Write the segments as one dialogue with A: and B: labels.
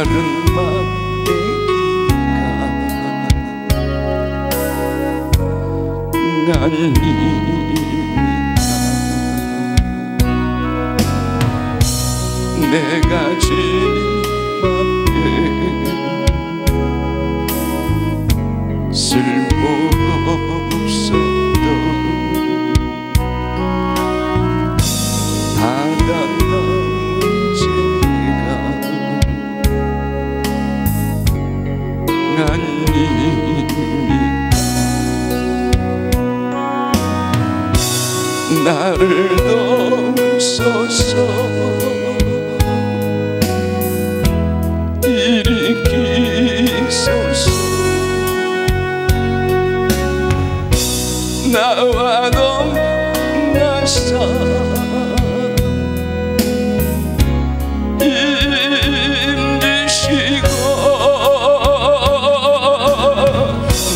A: 마른 막대기가 아닙니까? 내가 지닌 맘에 쓸모없었던 바닷나 문제가 아닙니까? 나를 돕소서 일으키소서 나와 동나서 힘주시고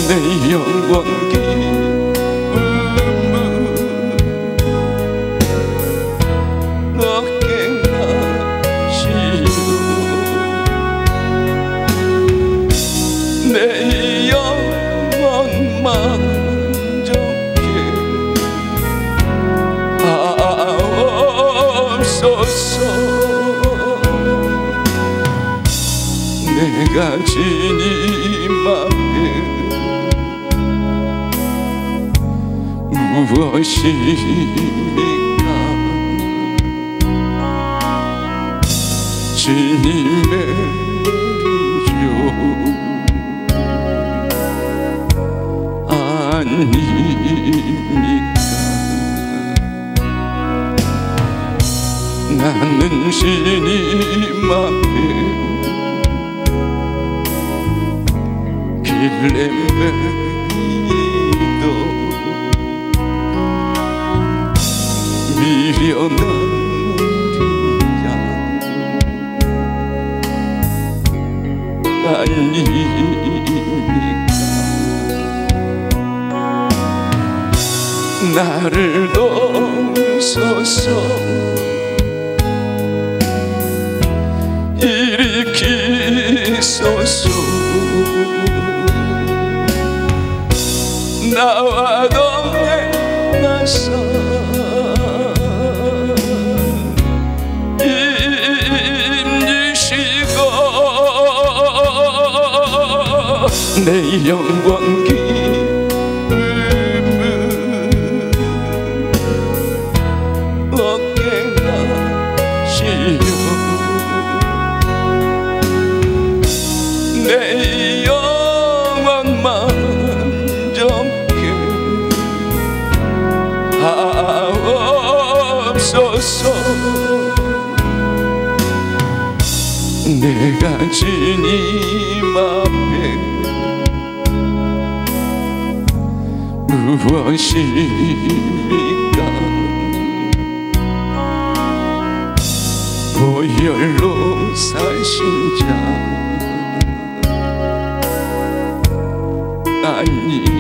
A: 내 영원 기쁨을 얻게 하시오 내 영혼만 내가 지닌 맘에 무엇입니까? 주님의 요 아닙니까? 나는 주님 앞에 길레매도 미련한 양 아닙니까? 나를 돕소서 일으키소서 나와 동행하사 힘주시고 내 영원 기쁨을 얻게 하시오 내 영혼만 만족해 하옵소서 내가 주님 앞에 무엇입니까? 보혈로 사신 자 아닙니까?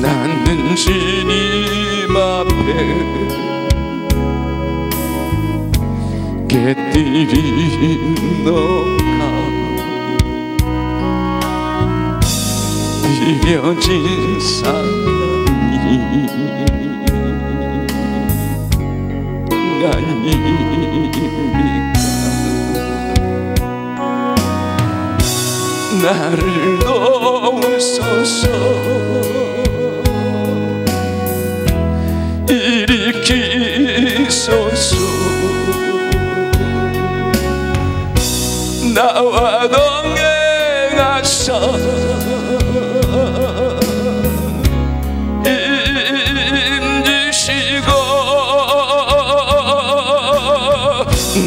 A: 나는 주님 앞에 개띠리 녹아 비벼진 사랑이 아닙니까? 나를 돕소서 일으키소서 나와 동행하사 힘주시고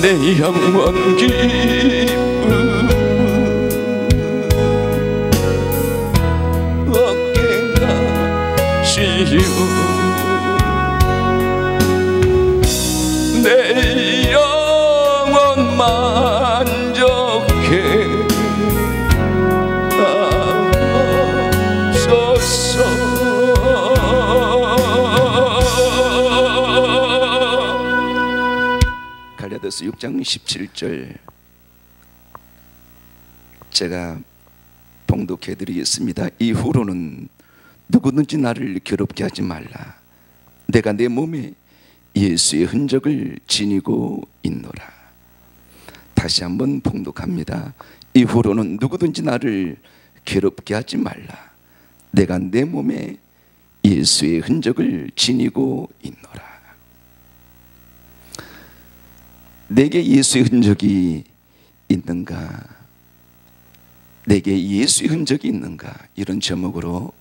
A: 내 영원 기쁨 얻게 하시오 내 영원 만족해 하옵소서 갈라디아서 6장 17절 제가 봉독해 드리겠습니다. 이후로는 누구든지 나를 괴롭게 하지 말라. 내가 내 몸에 예수의 흔적을 지니고 있노라. 다시 한번 봉독합니다. 이후로는 누구든지 나를 괴롭게 하지 말라. 내가 내 몸에 예수의 흔적을 지니고 있노라. 내게 예수의 흔적이 있는가? 내게 예수의 흔적이 있는가? 이런 제목으로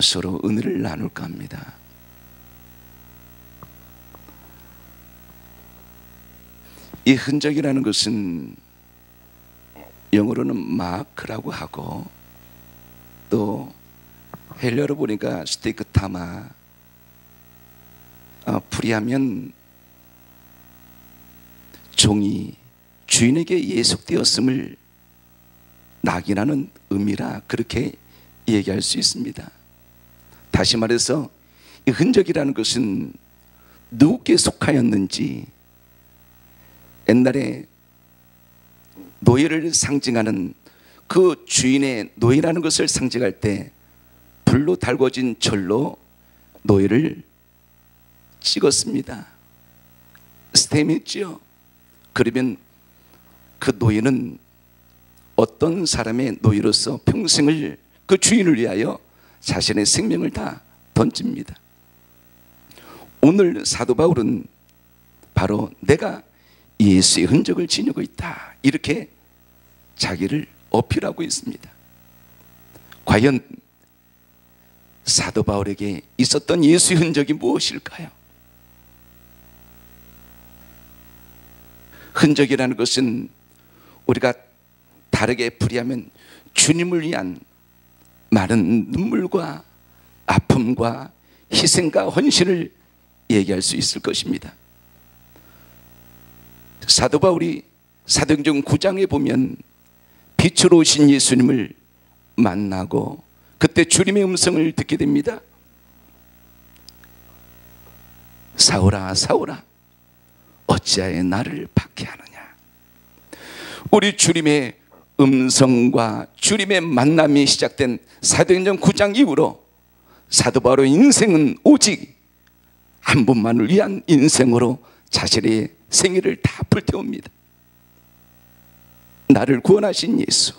A: 서로 은혜를 나눌까 합니다. 이 흔적이라는 것은 영어로는 마크라고 하고, 또 헬라어로 보니까 스티그타마, 풀이하면 종이 주인에게 예속되었음을 낙인하는 의미라 그렇게 얘기할 수 있습니다. 다시 말해서 이 흔적이라는 것은 누구께 속하였는지, 옛날에 노예를 상징하는 그 주인의 노예라는 것을 상징할 때 불로 달궈진 절로 노예를 찍었습니다. 스탬했지요. 그러면 그 노예는 어떤 사람의 노예로서 평생을 그 주인을 위하여 자신의 생명을 다 던집니다. 오늘 사도 바울은 바로 내가 예수의 흔적을 지니고 있다, 이렇게 자기를 어필하고 있습니다. 과연 사도 바울에게 있었던 예수의 흔적이 무엇일까요? 흔적이라는 것은 우리가 다르게 풀이하면 주님을 위한 많은 눈물과 아픔과 희생과 헌신을 얘기할 수 있을 것입니다. 사도 바울이 사도행전 9장에 보면 빛으로 오신 예수님을 만나고 그때 주님의 음성을 듣게 됩니다. 사울아 사울아 어찌하여 나를 박해하느냐. 우리 주님의 음성과 주님의 만남이 시작된 사도행전 9장 이후로 사도 바울의 인생은 오직 한 분만을 위한 인생으로 자신의 생애를 다 불태웁니다. 나를 구원하신 예수,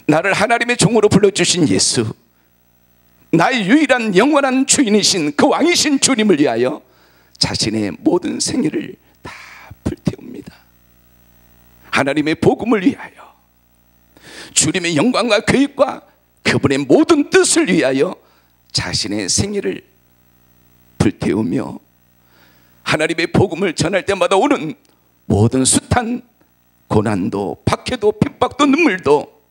A: 나를 하나님의 종으로 불러주신 예수, 나의 유일한 영원한 주인이신 그 왕이신 주님을 위하여 자신의 모든 생애를 다 불태웁니다. 하나님의 복음을 위하여, 주님의 영광과 계획과 그분의 모든 뜻을 위하여 자신의 생애를 불태우며 하나님의 복음을 전할 때마다 오는 모든 숱한 고난도, 박해도, 핍박도, 눈물도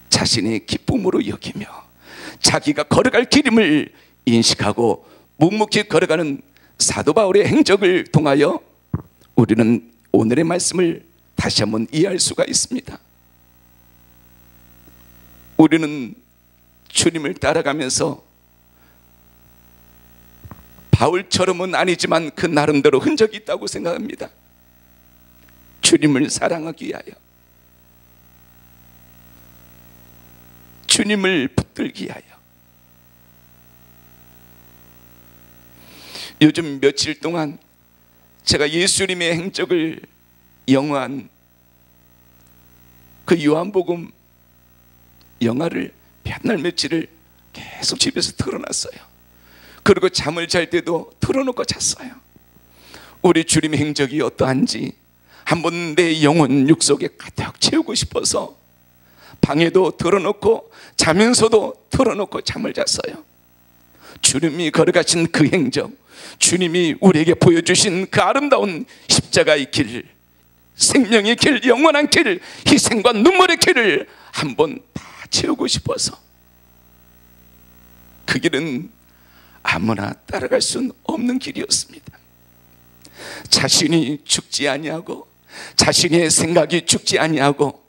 A: 자신의 기쁨으로 여기며 자기가 걸어갈 길임을 인식하고 묵묵히 걸어가는 사도 바울의 행적을 통하여 우리는 오늘의 말씀을 다시 한번 이해할 수가 있습니다. 우리는 주님을 따라가면서 바울처럼은 아니지만 그 나름대로 흔적이 있다고 생각합니다. 주님을 사랑하기 위하여, 주님을 붙들기 위하여. 요즘 며칠 동안 제가 예수님의 행적을 영화한 그 요한복음 영화를 몇 날 며칠을 계속 집에서 틀어놨어요. 그리고 잠을 잘 때도 틀어놓고 잤어요. 우리 주님의 행적이 어떠한지 한번 내 영혼 육속에 가득 채우고 싶어서 방에도 틀어놓고 자면서도 틀어놓고 잠을 잤어요. 주님이 걸어가신 그 행적, 주님이 우리에게 보여주신 그 아름다운 십자가의 길, 생명의 길, 영원한 길, 희생과 눈물의 길을 한번 다 채우고 싶어서. 그 길은 아무나 따라갈 수는 없는 길이었습니다. 자신이 죽지 아니하고, 자신의 생각이 죽지 아니하고,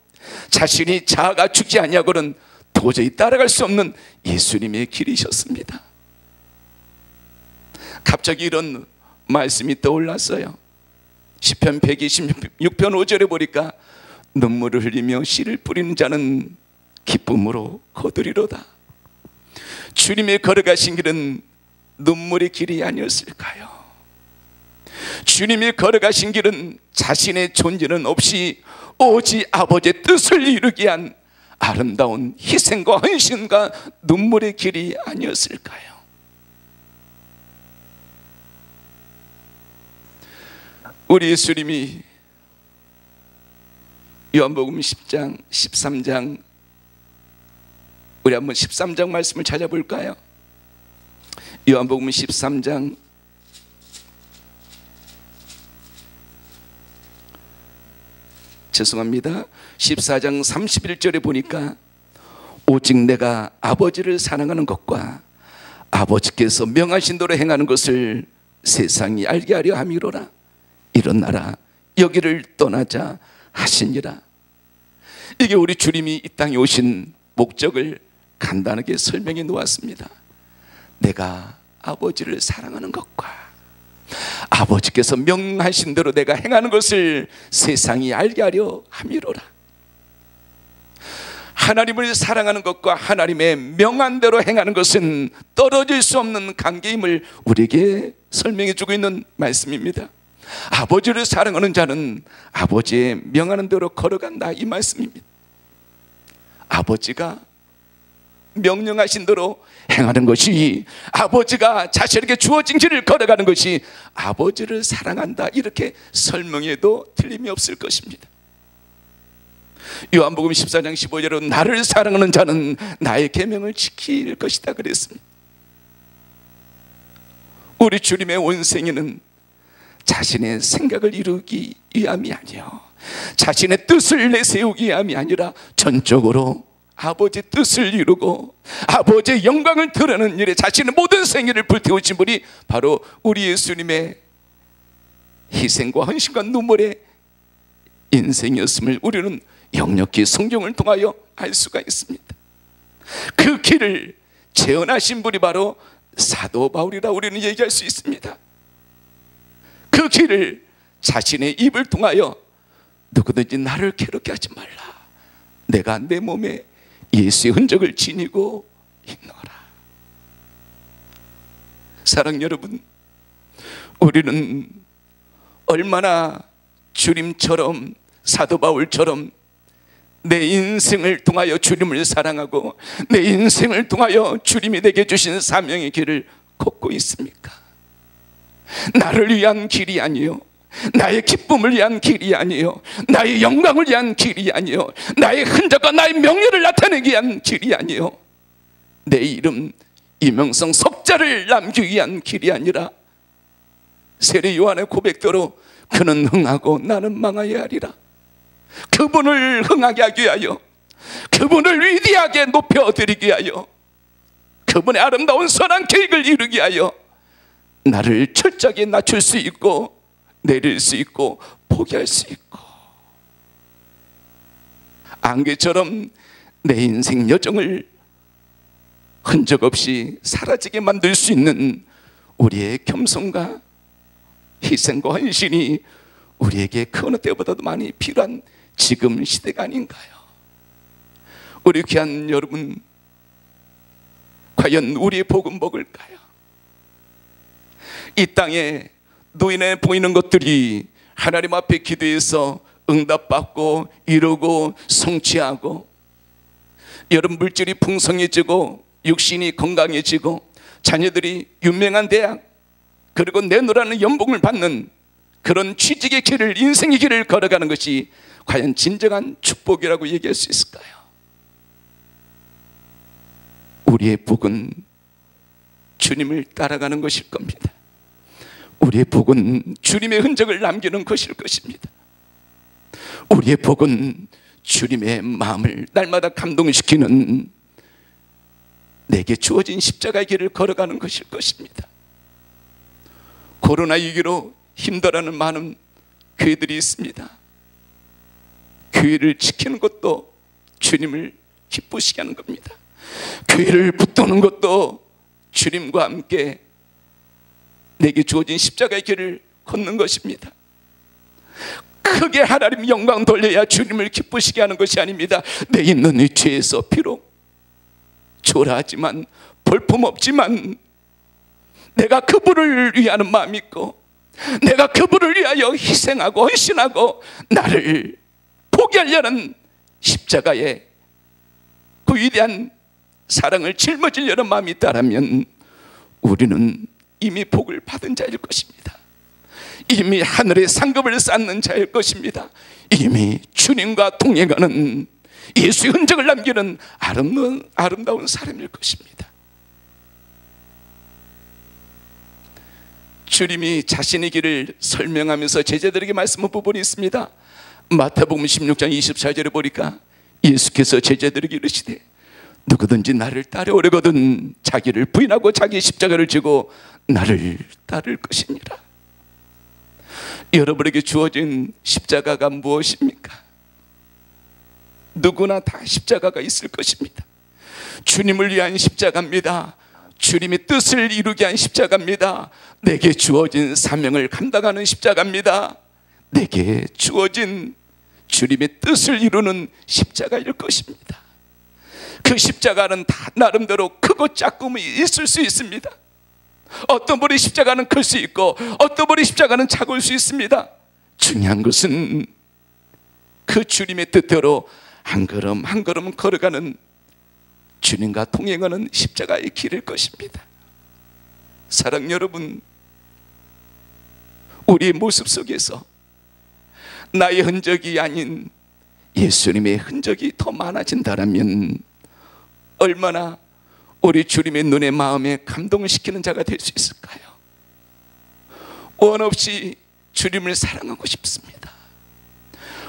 A: 자신이 자아가 죽지 아니하고는 도저히 따라갈 수 없는 예수님의 길이셨습니다. 갑자기 이런 말씀이 떠올랐어요. 시편 126편 5절에 보니까 눈물을 흘리며 씨를 뿌리는 자는 기쁨으로 거두리로다. 주님의 걸어가신 길은 눈물의 길이 아니었을까요? 주님이 걸어가신 길은 자신의 존재는 없이 오직 아버지의 뜻을 이루기 위한 아름다운 희생과 헌신과 눈물의 길이 아니었을까요? 우리 예수님이 요한복음 10장, 13장, 우리 한번 13장 말씀을 찾아볼까요? 요한복음 13장 죄송합니다. 14장 31절에 보니까 오직 내가 아버지를 사랑하는 것과 아버지께서 명하신 대로 행하는 것을 세상이 알게 하려 함이로라. 일어나라 여기를 떠나자 하시니라. 이게 우리 주님이 이 땅에 오신 목적을 간단하게 설명해 놓았습니다. 내가 아버지를 사랑하는 것과 아버지께서 명하신 대로 내가 행하는 것을 세상이 알게 하려 함이로라. 하나님을 사랑하는 것과 하나님의 명한 대로 행하는 것은 떨어질 수 없는 관계임을 우리에게 설명해 주고 있는 말씀입니다. 아버지를 사랑하는 자는 아버지의 명하는 대로 걸어간다, 이 말씀입니다. 아버지가 명령하신 대로 행하는 것이, 아버지가 자신에게 주어진 길을 걸어가는 것이 아버지를 사랑한다, 이렇게 설명해도 틀림이 없을 것입니다. 요한복음 14장 15절은 나를 사랑하는 자는 나의 계명을 지킬 것이다 그랬습니다. 우리 주님의 온생에는 자신의 생각을 이루기 위함이 아니요, 자신의 뜻을 내세우기 위함이 아니라 전적으로 아버지의 뜻을 이루고 아버지의 영광을 드러내는 일에 자신의 모든 생애를 불태우신 분이 바로 우리 예수님의 희생과 헌신과 눈물의 인생이었음을 우리는 역력히 성경을 통하여 알 수가 있습니다. 그 길을 재현하신 분이 바로 사도 바울이라 우리는 얘기할 수 있습니다. 그 길을 자신의 입을 통하여 누구든지 나를 괴롭게 하지 말라, 내가 내 몸에 예수의 흔적을 지니고 있노라. 사랑 여러분, 우리는 얼마나 주님처럼, 사도 바울처럼 내 인생을 통하여 주님을 사랑하고 내 인생을 통하여 주님이 내게 주신 사명의 길을 걷고 있습니까? 나를 위한 길이 아니요, 나의 기쁨을 위한 길이 아니요, 나의 영광을 위한 길이 아니요, 나의 흔적과 나의 명예를 나타내기 위한 길이 아니요, 내 이름 이명성 석자를 남기기 위한 길이 아니라 세례 요한의 고백대로 그는 흥하고 나는 망하여야 하리라. 그분을 흥하게 하기 위하여, 그분을 위대하게 높여드리기 위하여, 그분의 아름다운 선한 계획을 이루기 위하여 나를 철저하게 낮출 수 있고 내릴 수 있고 포기할 수 있고, 안개처럼 내 인생 여정을 흔적 없이 사라지게 만들 수 있는 우리의 겸손과 희생과 헌신이 우리에게 그 어느 때보다도 많이 필요한 지금 시대가 아닌가요? 우리 귀한 여러분, 과연 우리의 복은 먹을까요? 이 땅에 눈에 보이는 것들이 하나님 앞에 기도해서 응답받고 이루고 성취하고, 여러분 물질이 풍성해지고 육신이 건강해지고 자녀들이 유명한 대학 그리고 내놓으라는 연봉을 받는 그런 취직의 길을, 인생의 길을 걸어가는 것이 과연 진정한 축복이라고 얘기할 수 있을까요? 우리의 복은 주님을 따라가는 것일 겁니다. 우리의 복은 주님의 흔적을 남기는 것일 것입니다. 우리의 복은 주님의 마음을 날마다 감동시키는 내게 주어진 십자가의 길을 걸어가는 것일 것입니다. 코로나19로 힘들어하는 많은 교회들이 있습니다. 교회를 지키는 것도 주님을 기쁘시게 하는 겁니다. 교회를 붙드는 것도 주님과 함께 내게 주어진 십자가의 길을 걷는 것입니다. 크게 하나님 영광 돌려야 주님을 기쁘시게 하는 것이 아닙니다. 내 있는 위치에서 비록 초라하지만 볼품없지만 내가 그분을 위하는 마음이 있고 내가 그분을 위하여 희생하고 헌신하고 나를 포기하려는 십자가의 그 위대한 사랑을 짊어지려는 마음이 있다면 우리는 이미 복을 받은 자일 것입니다. 이미 하늘의 상급을 쌓는 자일 것입니다. 이미 주님과 동행하는 예수의 흔적을 남기는 아름다운 사람일 것입니다. 주님이 자신의 길을 설명하면서 제자들에게 말씀한 부분이 있습니다. 마태복음 16장 24절에 보니까 예수께서 제자들에게 이르시되 누구든지 나를 따라오려거든 자기를 부인하고 자기 십자가를 지고 나를 따를 것이니라. 여러분에게 주어진 십자가가 무엇입니까? 누구나 다 십자가가 있을 것입니다. 주님을 위한 십자가입니다. 주님의 뜻을 이루게 한 십자가입니다. 내게 주어진 사명을 감당하는 십자가입니다. 내게 주어진 주님의 뜻을 이루는 십자가일 것입니다. 그 십자가는 다 나름대로 크고 작음이 있을 수 있습니다. 어떤 분의 십자가는 클 수 있고 어떤 분의 십자가는 작을 수 있습니다. 중요한 것은 그 주님의 뜻대로 한 걸음 한 걸음 걸어가는 주님과 동행하는 십자가의 길일 것입니다. 사랑 여러분, 우리의 모습 속에서 나의 흔적이 아닌 예수님의 흔적이 더 많아진다면 얼마나 우리 주님의 눈에 마음에 감동을 시키는 자가 될 수 있을까요? 원 없이 주님을 사랑하고 싶습니다.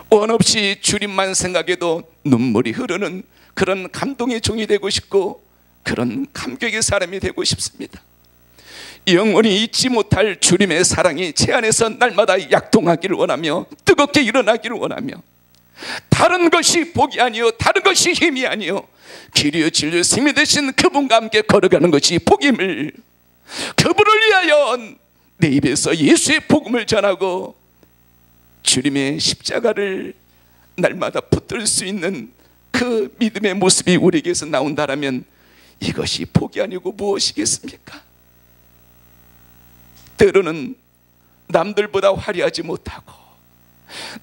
A: 원 없이 주님만 생각해도 눈물이 흐르는 그런 감동의 종이 되고 싶고 그런 감격의 사람이 되고 싶습니다. 영원히 잊지 못할 주님의 사랑이 제 안에서 날마다 약동하기를 원하며 뜨겁게 일어나기를 원하며 다른 것이 복이 아니요 다른 것이 힘이 아니요 길이요 진리요 생명 되신 그분과 함께 걸어가는 것이 복임을, 그분을 위하여 내 입에서 예수의 복음을 전하고 주님의 십자가를 날마다 붙들 수 있는 그 믿음의 모습이 우리에게서 나온다면 이것이 복이 아니고 무엇이겠습니까? 때로는 남들보다 화려하지 못하고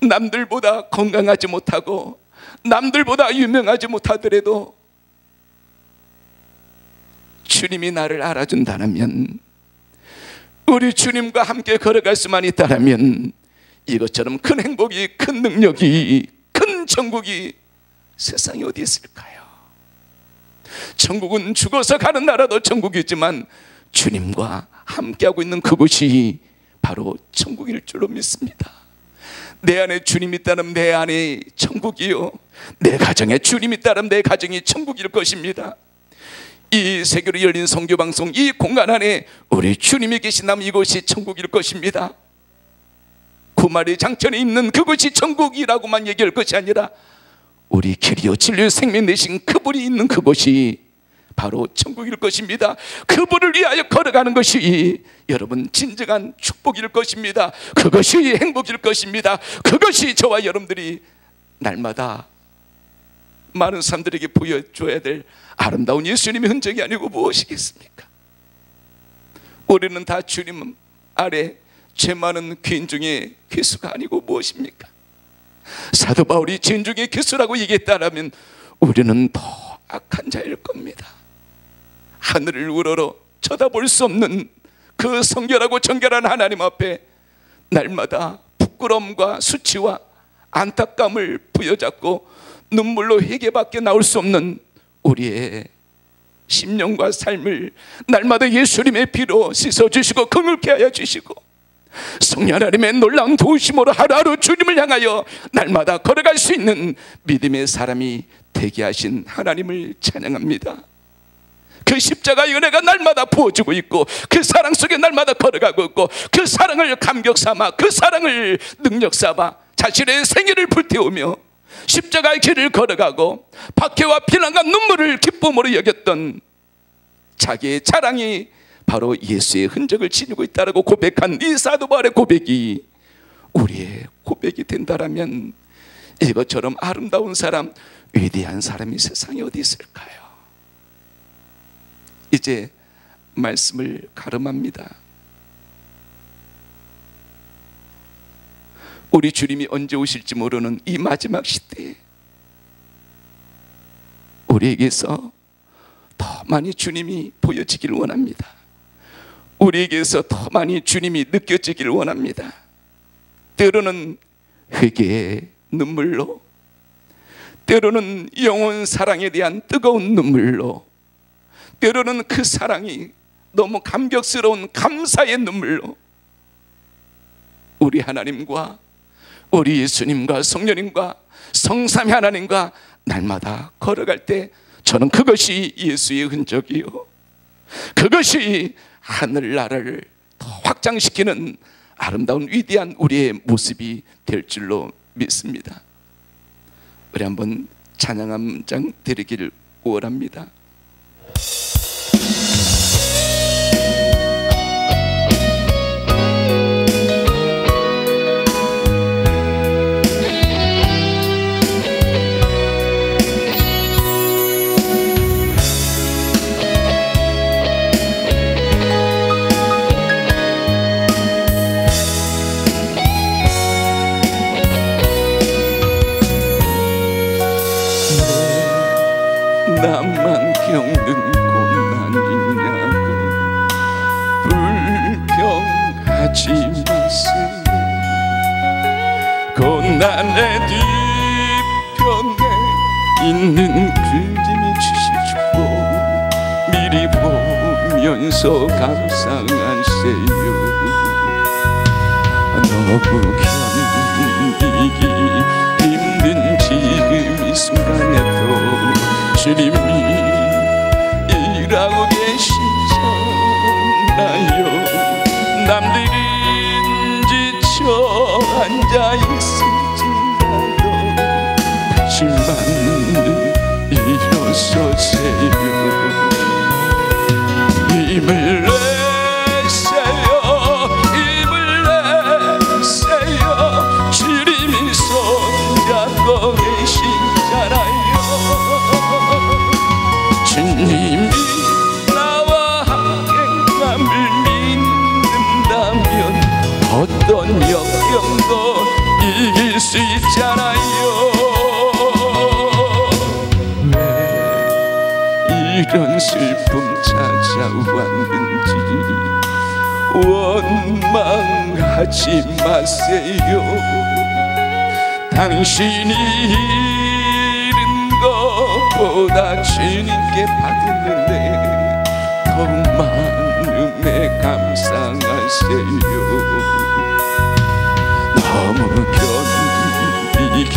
A: 남들보다 건강하지 못하고 남들보다 유명하지 못하더라도 주님이 나를 알아준다면, 우리 주님과 함께 걸어갈 수만 있다면 이것처럼 큰 행복이, 큰 능력이, 큰 천국이 세상에 어디 있을까요? 천국은 죽어서 가는 나라도 천국이지만 주님과 함께하고 있는 그곳이 바로 천국일 줄로 믿습니다. 내 안에 주님이 있다면 내 안에 천국이요, 내 가정에 주님이 있다면 내 가정이 천국일 것입니다. 이 세계로 열린 선교방송, 이 공간 안에 우리 주님이 계신다면 이곳이 천국일 것입니다. 구마리 장천에 있는 그곳이 천국이라고만 얘기할 것이 아니라 우리 길이요 진리요 생명 되신 그분이 있는 그곳이 바로 천국일 것입니다. 그분을 위하여 걸어가는 것이 여러분 진정한 축복일 것입니다. 그것이 행복일 것입니다. 그것이 저와 여러분들이 날마다 많은 사람들에게 보여줘야 될 아름다운 예수님의 흔적이 아니고 무엇이겠습니까? 우리는 다 주님 아래 죄 많은 귀인 중에 귀수가 아니고 무엇입니까? 사도 바울이 죄인 중에 귀수라고 얘기했다면 우리는 더 악한 자일 겁니다. 하늘을 우러러 쳐다볼 수 없는 그 성결하고 정결한 하나님 앞에 날마다 부끄러움과 수치와 안타까움을 부여잡고 눈물로 회개밖에 나올 수 없는 우리의 심령과 삶을 날마다 예수님의 피로 씻어주시고 긍휼케 하여 주시고 성령 하나님의 놀라운 도우심으로 하루하루 주님을 향하여 날마다 걸어갈 수 있는 믿음의 사람이 되게 하신 하나님을 찬양합니다. 그 십자가의 은혜가 날마다 부어지고 있고 그 사랑 속에 날마다 걸어가고 있고 그 사랑을 감격 삼아 그 사랑을 능력 삼아 자신의 생애를 불태우며 십자가의 길을 걸어가고 박해와 비난과 눈물을 기쁨으로 여겼던 자기의 자랑이 바로 예수의 흔적을 지니고 있다라고 고백한 이 사도 바울의 고백이 우리의 고백이 된다라면 이것처럼 아름다운 사람, 위대한 사람이 세상에 어디 있을까요? 이제 말씀을 가름합니다. 우리 주님이 언제 오실지 모르는 이 마지막 시대에 우리에게서 더 많이 주님이 보여지길 원합니다. 우리에게서 더 많이 주님이 느껴지길 원합니다. 때로는 회개의 눈물로, 때로는 영혼 사랑에 대한 뜨거운 눈물로, 때로는 그 사랑이 너무 감격스러운 감사의 눈물로 우리 하나님과 우리 예수님과 성령님과 성삼위 하나님과 날마다 걸어갈 때 저는 그것이 예수의 흔적이요, 그것이 하늘나라를 더 확장시키는 아름다운 위대한 우리의 모습이 될 줄로 믿습니다. 우리 한번 찬양 한 장 드리기를 원합니다. 나만 겪는 고난이냐고 불평하지 마세요. 고난의 뒤편에 있는 그림이 주실 축복 미리 보면서 감상하세요. 너무 견디기 힘든 지금 이 순간에도 주님이 일하고 계시잖아요. 남들은 지쳐 앉아있을지라도 당신만은 일어서세요. 힘을 내세요, 힘을 내세요. 주님이 손잡고 계시잖아요. 주님이 나와 함께함을 믿는다면 어떤 역경도 이길 수 있잖아요. 왜 이런 슬픔 찾아왔는지 원망하지 마세요. 당신이 것보다 주님께 받을래 더욱 많은 은혜 감상하세요. 너무 견디기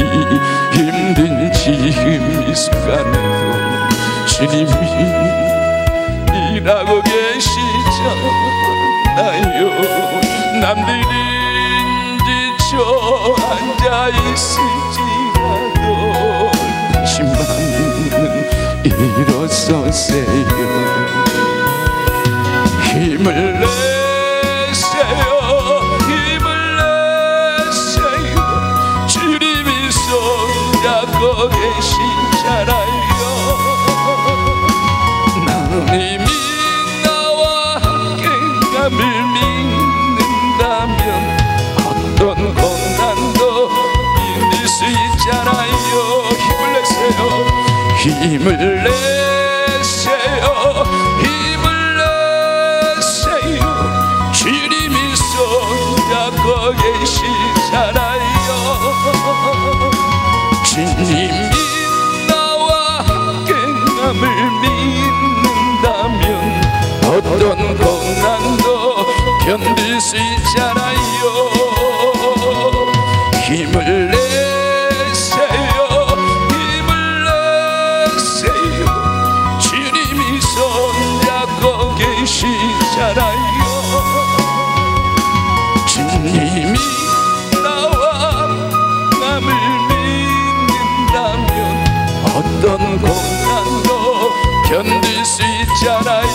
A: 힘든 지금 이 순간에도 주님이 일하고 계시잖아요. 남들은 지쳐 앉아있을지라도 당신만은 일어서세요. 힘을 내세요, 힘을 내세요. 주님이 손잡고 계시잖아요. 하나님이 나와 함께함을 믿는다면 어떤 고난도 이길 수 있잖아요. 힘을 내세요, 힘을 내세요, 힘을 내세요. 주님이 손잡고 계시잖아요. 주님이 나와 함께함을 믿는다면 어떤 고난도 견딜 수 있잖아요. 힘을 내세요, 힘을 내세요. 주님이 손잡고 계시잖아요. 주님이 나와 남을 믿는다면 어떤 고난도 견딜 수 있잖아요.